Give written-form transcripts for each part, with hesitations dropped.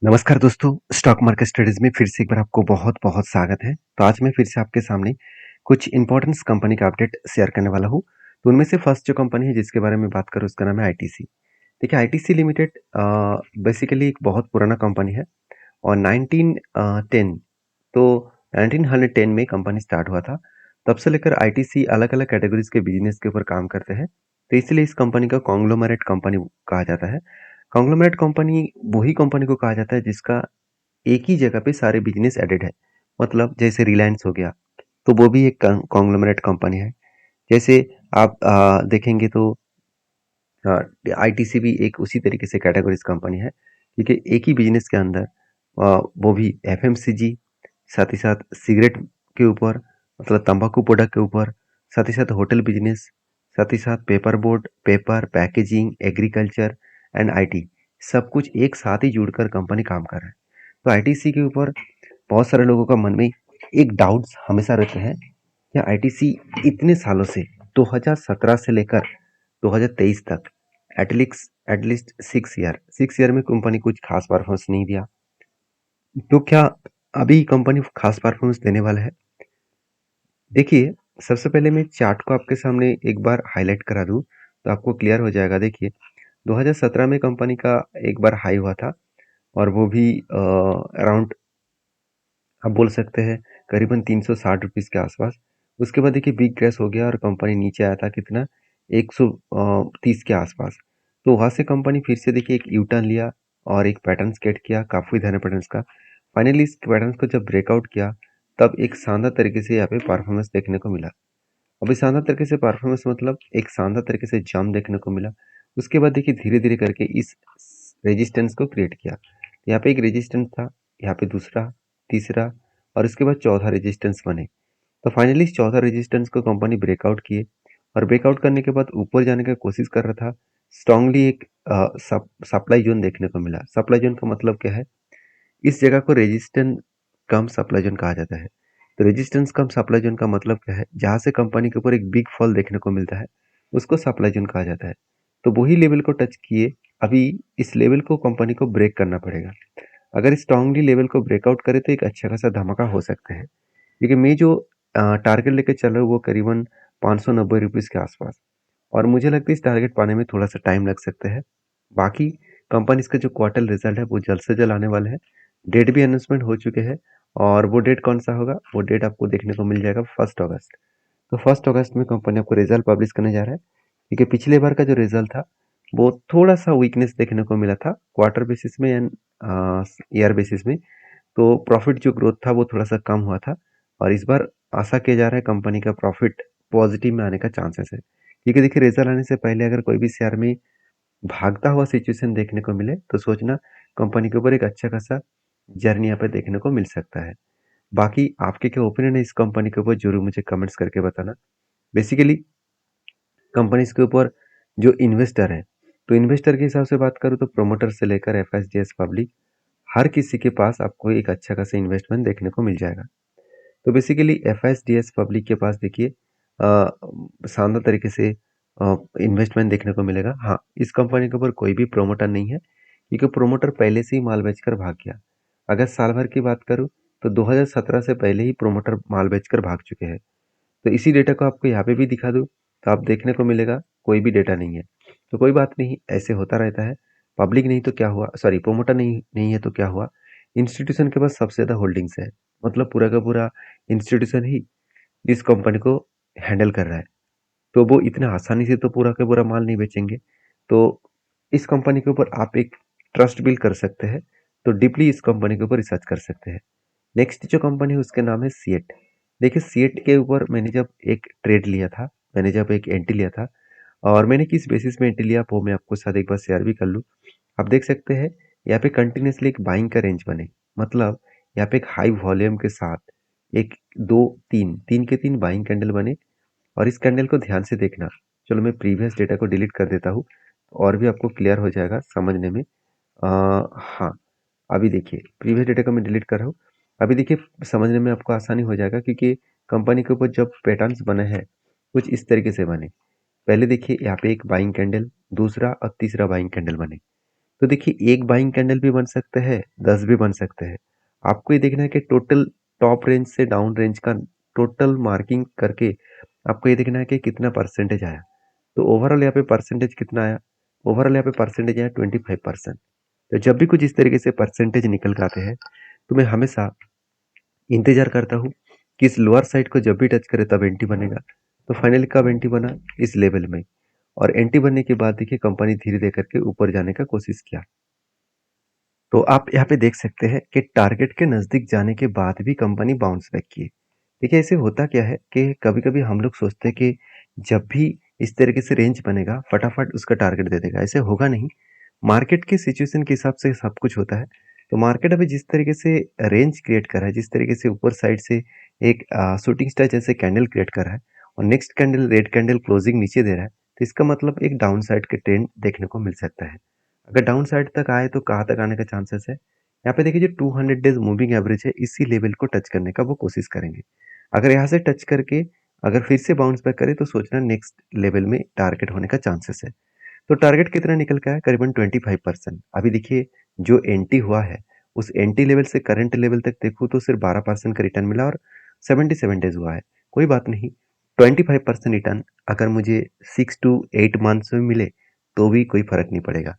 नमस्कार दोस्तों, stock market studies में फिर से एक बार आपको बहुत-बहुत स्वागत है। तो आज मैं फिर से आपके सामने कुछ इम्पोर्टेंट्स कंपनी का अपडेट शेयर करने वाला हूँ। तो उनमें से फर्स्ट जो कंपनी है जिसके बारे में बात करूँ उसका नाम है आईटीसी। देखिए आईटीसी लिमिटेड बेसिकली एक बहुत पुराना कंपनी है और 1910 तो 1910 में कंपनी स्टार्ट हुआ था। तब से लेकर आईटीसी अलग-अलग कैटेगरीज के बिजनेस के ऊपर काम करते हैं। तो इसलिए इस कंपनी को कॉन्ग्लोमरेट कंपनी कहा जाता है। कॉन्ग्लोमरेट कंपनी वही कंपनी को कहा जाता है जिसका एक ही जगह पे सारे बिजनेस एडेड है। मतलब जैसे रिलायंस हो गया तो वो भी एक कॉन्ग्लोमरेट कंपनी है। जैसे आप देखेंगे तो आईटीसी भी एक उसी तरीके से कैटेगरीज कंपनी है क्योंकि एक ही बिजनेस के अंदर वो भी एफएमसीजी, साथ ही साथ सिगरेट के ऊपर, मतलब तंबाकू प्रोडक्ट के ऊपर, साथ ही साथ होटल बिजनेस, साथ ही साथ paper board, paper packaging, agriculture and IT, सब कुछ एक साथ ही जुड़कर कंपनी काम कर रहा है। तो आईटीसी के ऊपर बहुत सारे लोगों का मन में एक डाउट्स हमेशा रहते हैं कि आईटीसी इतने सालों से 2017 से लेकर 2023 तक एटलीस्ट 6 ईयर में कंपनी कुछ खास परफॉर्मेंस नहीं दिया। तो क्या अभी कंपनी खास परफॉर्मेंस देने वाला है? देखिए, सबसे पहले मैं चार्ट को आपके सामने एक बार हाईलाइट करा दूं तो आपको क्लियर हो जाएगा। देखिए 2017 में कंपनी का एक बार हाई हुआ था और वो भी अराउंड आप बोल सकते हैं करीबन 360 रुपीस के आसपास। उसके बाद देखिए बिग क्रैश हो गया और कंपनी नीचे आया था कितना, 130 के आसपास। तो वहां से कंपनी फिर से देखिए एक यू टर्न लिया और एक पैटर्न स्केट किया काफी धन पैटर्न्स का। फाइनली इस पैटर्न को जब ब्रेकआउट किया तब एक शानदार तरीके से यहाँ पे परफॉर्मेंस देखने को मिला। अभी शानदार तरीके से परफॉर्मेंस मतलब एक शानदार तरीके से जंप देखने को मिला। उसके बाद देखिए धीरे धीरे करके इस रेजिस्टेंस को क्रिएट किया। यहाँ पे एक रेजिस्टेंस था, यहाँ पे दूसरा, तीसरा और उसके बाद चौथा रेजिस्टेंस बने। तो फाइनली इस चौथा रेजिस्टेंस को कंपनी ब्रेकआउट किए और ब्रेकआउट करने के बाद ऊपर जाने की कोशिश कर रहा था। स्ट्रांगली एक सप्लाई जोन देखने को मिला। सप्लाई जोन का मतलब क्या है? इस जगह को रेजिस्टेंस कम सप्लाई जोन कहा जाता है। तो रेजिस्टेंस कम सप्लाई जोन का मतलब क्या है? जहां से कंपनी के ऊपर एक बिग फॉल देखने को मिलता है उसको सप्लाई जोन कहा जाता है। तो वही लेवल को टच किए। अभी इस लेवल को कंपनी को ब्रेक करना पड़ेगा। अगर स्ट्रांगली लेवल को ब्रेकआउट करे तो एक अच्छा खासा धमाका हो सकता है। क्योंकि मैं जो टारगेट लेके चल रहा हूँ वो करीबन 590 रुपीज़ के आसपास और मुझे लगता है इस टारगेट पाने में थोड़ा सा टाइम लग सकता है। बाकी कंपनीज का जो क्वार्टर रिजल्ट है वो जल्द से जल्द आने वाला है। डेट भी अनाउंसमेंट हो चुके हैं और वो डेट कौन सा होगा, वो डेट आपको देखने को मिल जाएगा 1 अगस्त। तो 1 अगस्त में कंपनी आपको रिजल्ट पब्लिश करने जा रहा है। क्योंकि पिछले बार का जो रिजल्ट था वो थोड़ा सा वीकनेस देखने को मिला था क्वार्टर बेसिस में एंड ईयर बेसिस में। तो प्रॉफिट जो ग्रोथ था वो थोड़ा सा कम हुआ था और इस बार आशा किया जा रहा है कंपनी का प्रॉफिट पॉजिटिव में आने का चांसेस है। क्योंकि देखिए रिजल्ट आने से पहले अगर कोई भी शेयर में भागता हुआ सिचुएशन देखने को मिले तो सोचना कंपनी के ऊपर एक अच्छा खासा जर्नी यहाँ पे देखने को मिल सकता है। बाकी आपके क्या ओपिनियन है इस कंपनी के ऊपर जरूर मुझे कमेंट्स करके बताना। बेसिकली कंपनीज के ऊपर जो इन्वेस्टर है, तो इन्वेस्टर के हिसाब से बात करूँ तो प्रोमोटर से लेकर एफएसडीएस पब्लिक हर किसी के पास आपको एक अच्छा खासा इन्वेस्टमेंट देखने को मिल जाएगा। तो बेसिकली एफएसडीएस पब्लिक के पास देखिए शानदार तरीके से इन्वेस्टमेंट देखने को मिलेगा। हाँ, इस कंपनी के ऊपर कोई भी प्रोमोटर नहीं है क्योंकि प्रोमोटर पहले से ही माल बेचकर भाग गया। अगर साल भर की बात करूँ तो 2017 से पहले ही प्रोमोटर माल बेचकर भाग चुके हैं। तो इसी डेटा को आपको यहाँ पे भी दिखा दूँ तो आप देखने को मिलेगा कोई भी डेटा नहीं है। तो कोई बात नहीं, ऐसे होता रहता है। पब्लिक नहीं तो क्या हुआ, सॉरी प्रोमोटर नहीं नहीं है तो क्या हुआ, इंस्टीट्यूशन के पास सबसे ज़्यादा होल्डिंग्स है। मतलब पूरा का पूरा इंस्टीट्यूशन ही इस कंपनी को हैंडल कर रहा है। तो वो इतना आसानी से तो पूरा का पूरा माल नहीं बेचेंगे। तो इस कंपनी के ऊपर आप एक ट्रस्ट बिल्ड कर सकते हैं। तो डीपली इस कंपनी के ऊपर रिसर्च कर सकते हैं। नेक्स्ट जो कंपनी है उसके नाम है सीएट। देखिए सीएट के ऊपर मैंने जब एक ट्रेड लिया था, मैंने जब एक एंट्री लिया था और मैंने किस बेसिस में एंट्री लिया वो मैं आपको साथ एक बार शेयर भी कर लूँ। आप देख सकते हैं यहाँ पे कंटिन्यूसली एक बाइंग का रेंज बने। मतलब यहाँ पे एक हाई वॉल्यूम के साथ एक दो तीन तीन के तीन बाइंग कैंडल बने और इस कैंडल को ध्यान से देखना। चलो मैं प्रीवियस डेटा को डिलीट कर देता हूँ और भी आपको क्लियर हो जाएगा समझने में। हाँ, अभी देखिए प्रीवियस डेटा को मैं डिलीट कर रहा हूँ। अभी देखिए समझने में आपको आसानी हो जाएगा क्योंकि कंपनी के ऊपर जब पैटर्न्स बने हैं कुछ इस तरीके से बने। पहले देखिए यहाँ पे एक बाइंग कैंडल, दूसरा और तीसरा बाइंग कैंडल बने। तो देखिए एक बाइंग कैंडल भी बन सकते हैं, 10 भी बन सकते हैं। आपको ये देखना है कि टोटल टॉप रेंज से डाउन रेंज का टोटल मार्किंग करके आपको ये देखना है कि कितना परसेंटेज आया। तो ओवरऑल यहाँ पे परसेंटेज कितना आया? ओवरऑल यहाँ पे परसेंटेज आया 25%। तो जब भी कुछ इस तरीके से परसेंटेज निकल के आते हैं तो मैं हमेशा इंतजार करता हूँ कि इस लोअर साइड को जब भी टच करे तब एंटी बनेगा। तो फाइनली कब एंटी बना? इस लेवल में। और एंटी बनने के बाद देखिए कंपनी धीरे धीरे करके ऊपर जाने का कोशिश किया। तो आप यहाँ पे देख सकते हैं कि टारगेट के नज़दीक जाने के बाद भी कंपनी बाउंस बैक की है। देखिए ऐसे होता क्या है कि कभी-कभी हम लोग सोचते हैं कि जब भी इस तरीके से रेंज बनेगा फटाफट उसका टारगेट दे देगा, ऐसे होगा नहीं। मार्केट की सिचुएशन के हिसाब से सब कुछ होता है। तो मार्केट अभी जिस तरीके से रेंज क्रिएट कर रहा है, जिस तरीके से ऊपर साइड से एक शूटिंग स्टार जैसे कैंडल क्रिएट कर रहा है और next candle red candle closing नीचे दे रहा है, तो इसका मतलब एक डाउन साइड के ट्रेंड देखने को मिल सकता है। अगर डाउन साइड तक आए तो कहाँ तक आने का चांसेस है? यहाँ पे देखिए जो 200 डेज मूविंग एवरेज है इसी लेवल को टच करने का वो कोशिश करेंगे। अगर यहाँ से टच करके अगर फिर से बाउंस बैक करे तो सोचना नेक्स्ट लेवल में टारगेट होने का चांसेस है। तो टारगेट कितना निकल का है? करीबन 25%। अभी देखिए जो एंटी हुआ है उस एंटी लेवल से करंट लेवल तक देखूँ तो सिर्फ 12% का रिटर्न मिला और 77 डेज हुआ है। कोई बात नहीं, 25% रिटर्न अगर मुझे 6 to 8 मंथ्स में मिले तो भी कोई फर्क नहीं पड़ेगा।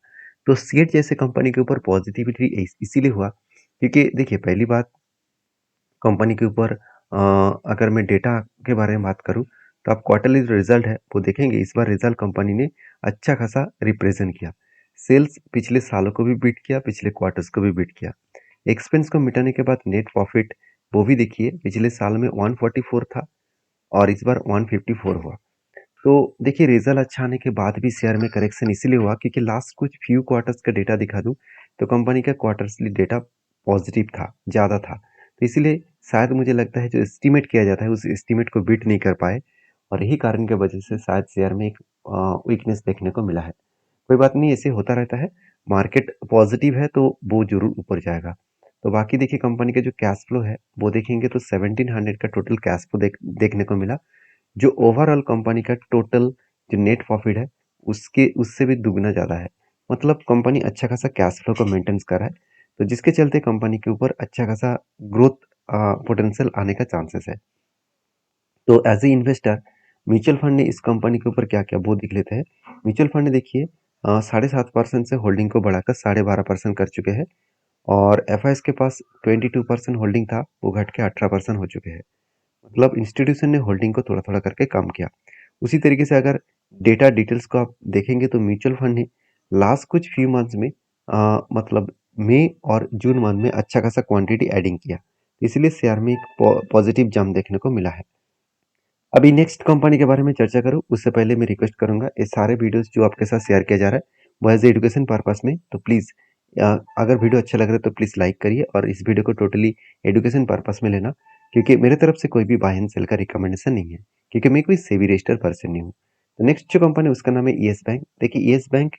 तो सीएट जैसे कंपनी के ऊपर पॉजिटिविटी इसीलिए हुआ क्योंकि देखिए पहली बात कंपनी के ऊपर अगर मैं डेटा के बारे में बात करूँ तो आप क्वार्टरली जो रिजल्ट है वो देखेंगे। इस बार रिजल्ट कंपनी ने अच्छा खासा रिप्रेजेंट किया। सेल्स पिछले सालों को भी बीट किया, पिछले क्वार्टर्स को भी बीट किया। एक्सपेंस को मिटाने के बाद नेट प्रॉफिट वो भी देखिए पिछले साल में 144 था और इस बार 154 हुआ। तो देखिए रिजल्ट अच्छा आने के बाद भी शेयर में करेक्शन इसीलिए हुआ क्योंकि लास्ट कुछ फ्यू क्वार्टर्स का डेटा दिखा दूं तो कंपनी का क्वार्टर्सली डेटा पॉजिटिव था, ज़्यादा था। तो इसीलिए शायद मुझे लगता है जो एस्टीमेट किया जाता है उस एस्टीमेट को बीट नहीं कर पाए और यही कारण की वजह से शायद शेयर में एक वीकनेस देखने को मिला है। कोई बात नहीं, ऐसे होता रहता है। मार्केट पॉजिटिव है तो वो जरूर ऊपर जाएगा। तो बाकी देखिए कंपनी का जो कैश फ्लो है वो देखेंगे तो 1700 का टोटल कैश फ्लो देखने को मिला, जो ओवरऑल कंपनी का टोटल जो नेट प्रॉफिट है उसके उससे भी दुगना ज़्यादा है। मतलब कंपनी अच्छा खासा कैश फ्लो को मेंटेन कर रहा है, तो जिसके चलते कंपनी के ऊपर अच्छा खासा ग्रोथ पोटेंशियल आने का चांसेस है। तो as a investor mutual fund ने इस कंपनी के ऊपर क्या किया वो देख लेते हैं। म्यूचुअल फंड देखिए 7.5% से होल्डिंग को बढ़ाकर 12.5% कर चुके हैं और एफ के पास 22% होल्डिंग था, वो घट के 18% हो चुके हैं। मतलब इंस्टीट्यूशन ने होल्डिंग को थोड़ा थोड़ा करके कम किया। उसी तरीके से अगर डेटा डिटेल्स को आप देखेंगे तो म्यूचुअल फंड ने लास्ट कुछ फ्यू मंथ्स में मतलब मई और जून मंथ में अच्छा खासा क्वांटिटी एडिंग किया, इसलिए शेयर में एक पॉजिटिव जंप देखने को मिला है। अभी नेक्स्ट कंपनी के बारे में चर्चा करूँ उससे पहले मैं रिक्वेस्ट करूंगा ये सारे वीडियोस जो आपके साथ शेयर किया जा रहा है वो एज एजुकेशन पर्पस में, तो प्लीज़ अगर वीडियो अच्छा लग रहा है तो प्लीज़ लाइक करिए और इस वीडियो को टोटली एजुकेशन पर्पस में लेना, क्योंकि मेरे तरफ से कोई भी बाय एंड सेल का रिकमेंडेशन नहीं है, क्योंकि मैं कोई सेबी रजिस्टर्ड पर्सन नहीं हूँ। तो नेक्स्ट जो कंपनी उसका नाम है येस बैंक। देखिए येस बैंक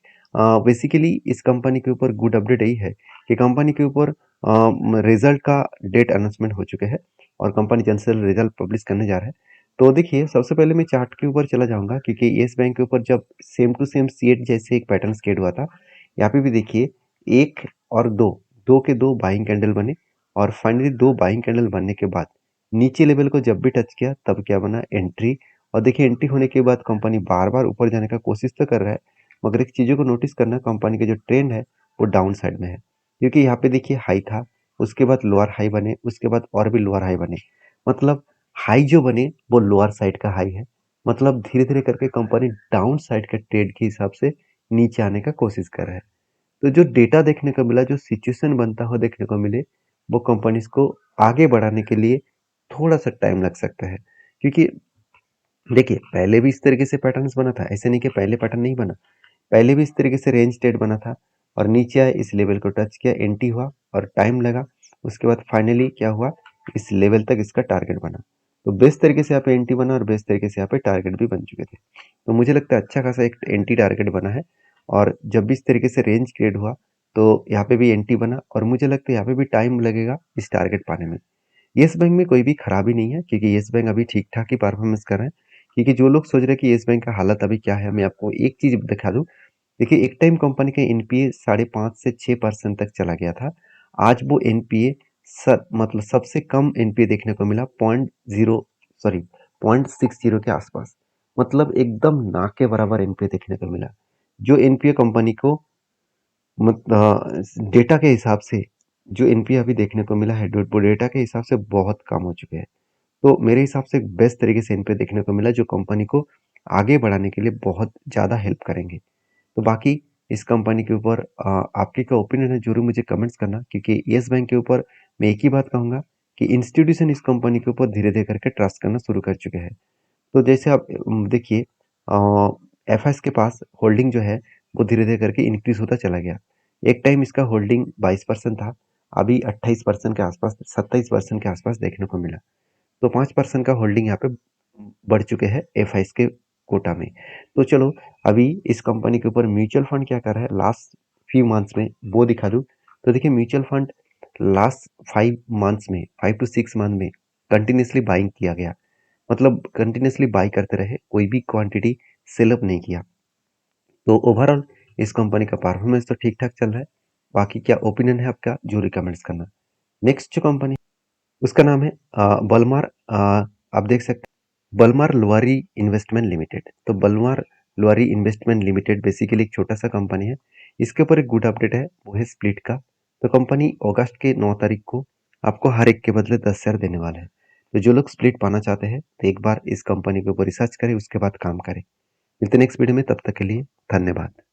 बेसिकली इस कंपनी के ऊपर गुड अपडेट यही है कि कंपनी के ऊपर रिजल्ट का डेट अनाउंसमेंट हो चुके हैं और कंपनी जल्द से जल्द रिजल्ट पब्लिश करने जा रहा है। तो देखिए सबसे पहले मैं चार्ट के ऊपर चला जाऊंगा क्योंकि येस बैंक के ऊपर जब सेम टू सेम सीएट जैसे एक पैटर्न स्केट हुआ था, यहाँ पे भी देखिए एक और दो, दो के दो बाइंग कैंडल बने और फाइनली दो बाइंग कैंडल बनने के बाद नीचे लेवल को जब भी टच किया तब क्या बना? एंट्री। और देखिए एंट्री होने के बाद कंपनी बार बार ऊपर जाने का कोशिश तो कर रहा है, मगर एक चीज़ों को नोटिस करना कंपनी का जो ट्रेंड है वो डाउन साइड में है, क्योंकि यहाँ पे देखिए हाई था, उसके बाद लोअर हाई बने, उसके बाद और भी लोअर हाई बने। मतलब हाई जो बने वो लोअर साइड का हाई है। मतलब धीरे धीरे करके कंपनी डाउन साइड के ट्रेड के हिसाब से नीचे आने का कोशिश कर रहा है। तो जो डेटा देखने को मिला, जो सिचुएशन बनता हुआ देखने को मिले, वो कंपनीज को आगे बढ़ाने के लिए थोड़ा सा टाइम लग सकता है, क्योंकि देखिए पहले भी इस तरीके से पैटर्न्स बना था, ऐसे नहीं कि पहले पैटर्न नहीं बना। पहले भी इस तरीके से रेंज ट्रेड बना था और नीचे आए, इस लेवल को टच किया, एंटी हुआ और टाइम लगा। उसके बाद फाइनली क्या हुआ? इस लेवल तक इसका टारगेट बना। तो बेस्ट तरीके से यहाँ पे एंटी बना और बेस्ट तरीके से यहाँ पे टारगेट भी बन चुके थे। तो मुझे लगता है अच्छा खासा एक एंटी टारगेट बना है और जब भी इस तरीके से रेंज क्रिएट हुआ तो यहाँ पे भी एंटी बना और मुझे लगता है यहाँ पे भी टाइम लगेगा इस टारगेट पाने में। येस बैंक में कोई भी खराबी नहीं है क्योंकि येस बैंक अभी ठीक ठाक ही परफॉर्मेंस कर रहे हैं। क्योंकि जो लोग सोच रहे हैं कि येस बैंक का हालत अभी क्या है, मैं आपको एक चीज दिखा दूं देखिए एक टाइम कंपनी का एनपीए 5.5 से 6% तक चला गया था। आज वो एनपीए मतलब सबसे कम एनपीए देखने को मिला 0.60 के आसपास। मतलब एकदम ना के बराबर एनपीए देखने को मिला। जो एनपीए कंपनी को डेटा के हिसाब से जो एनपीए अभी देखने को मिला है वो डेटा के हिसाब से बहुत कम हो चुके हैं। तो मेरे हिसाब से बेस्ट तरीके से एनपीए देखने को मिला जो कंपनी को आगे बढ़ाने के लिए बहुत ज़्यादा हेल्प करेंगे। तो बाकी इस कंपनी के ऊपर आपके क्या ओपिनियन है जरूर मुझे कमेंट्स करना, क्योंकि येस बैंक के ऊपर मैं एक ही बात कहूंगा कि इंस्टीट्यूशन इस कंपनी के ऊपर धीरे धीरे करके ट्रस्ट करना शुरू कर चुके हैं। तो जैसे आप देखिए एफएस के पास होल्डिंग जो है वो धीरे धीरे करके इंक्रीज होता चला गया। एक टाइम इसका होल्डिंग 22% था, अभी 28% के आसपास 27% के आसपास देखने को मिला। तो 5% का होल्डिंग यहाँ पे बढ़ चुके हैं एफ के कोटा में। तो चलो अभी इस कंपनी के ऊपर म्यूचुअल फंड क्या कर रहा है लास्ट फ्यू मंथ्स में वो दिखा दूं। तो देखिए म्यूचुअल फंड लास्ट 5 मंथ्स में 5 to 6 मंथ में कंटिन्यूसली बाइंग किया गया, मतलब कंटिन्यूसली बाई करते रहे, कोई भी क्वांटिटी सेल अप नहीं किया। तो ओवरऑल इस कंपनी का परफॉर्मेंस तो ठीक ठाक चल रहा है। बाकी क्या ओपिनियन है आपका जरूर कमेंट्स करना। नेक्स्ट जो कंपनी उसका नाम है बलमार, आप देख सकते हैं बलमार लुआरी इन्वेस्टमेंट लिमिटेड। तो बलमार लुआरी इन्वेस्टमेंट लिमिटेड बेसिकली एक छोटा सा कंपनी है। इसके ऊपर एक गुड अपडेट है वो है स्प्लिट का। तो कंपनी अगस्त के 9 तारीख को आपको हर एक के बदले 10 शेयर देने वाला है। तो जो लोग स्प्लिट पाना चाहते हैं तो एक बार इस कंपनी के ऊपर रिसर्च करें, उसके बाद काम करें। मिलते नेक्स्ट वीडियो में, तब तक के लिए धन्यवाद।